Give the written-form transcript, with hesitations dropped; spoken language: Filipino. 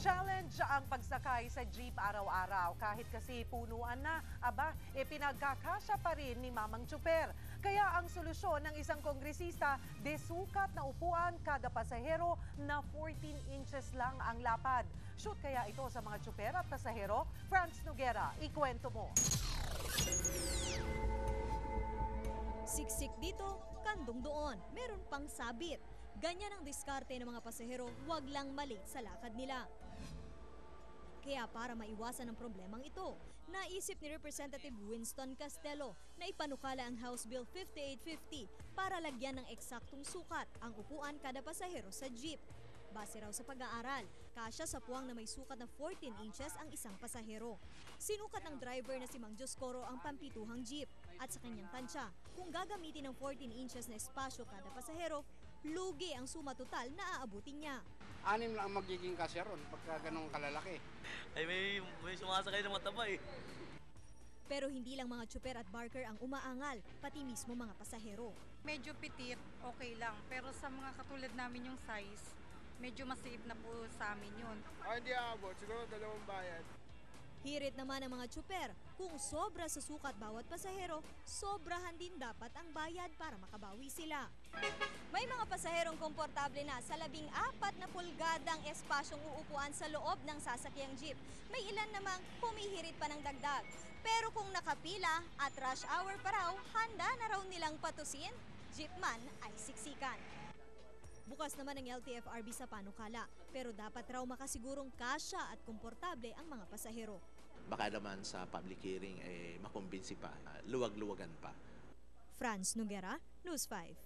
Challenge ang pagsakay sa jeep araw-araw. Kahit kasi punuan na, pinagkakasya pa rin ni Mamang Tsuper. Kaya ang solusyon ng isang kongresista, desukat na upuan kada pasahero na 14 inches lang ang lapad. Shoot kaya ito sa mga tsuper at pasahero? Franz Noguera, ikwento mo. Siksik dito, kandong doon. Meron pang sabit. Ganyan ang diskarte ng mga pasahero, wag lang malate sa lakad nila. Kaya para maiwasan ang problemang ito, naisip ni Representative Winston Castelo na ipanukala ang House Bill 5850 para lagyan ng eksaktong sukat ang upuan kada pasahero sa jeep. Base raw sa pag-aaral, kasya sa puwang na may sukat na 14 inches ang isang pasahero. Sinukat ng driver na si Mang Dioscoro ang pampituhang jeep at sa kanyang tansya, kung gagamitin ng 14 inches na espasyo kada pasahero, lugi ang suma total na aabutin niya. 6 lang ang magiging kasya ron pagka ganong kalalaki. Ay may sumasakay na mataba eh. Pero hindi lang mga tsuper at barker ang umaangal, pati mismo mga pasahero. Medyo pitit, okay lang. Pero sa mga katulad namin yung size, medyo mas-safe na po sa amin yun. Hindi aabot, siguro 2 bayad. Hirit naman ang mga tsuper, kung sobra sa sukat bawat pasahero, sobrahan din dapat ang bayad para makabawi sila. May mga pasaherong komportable na sa 14 na pulgadang espasyong uupuan sa loob ng sasakyang jeep. May ilan namang humihirit pa ng dagdag. Pero kung nakapila at rush hour pa raw, handa na raw nilang patusin, jeepman ay siksikan. Bukas naman ang LTFRB sa panukala, pero dapat raw makasigurong kasya at komportable ang mga pasahero. Baka naman sa public hearing makumbinsi pa, luwag-luwagan pa. Franz Noguera, News 5.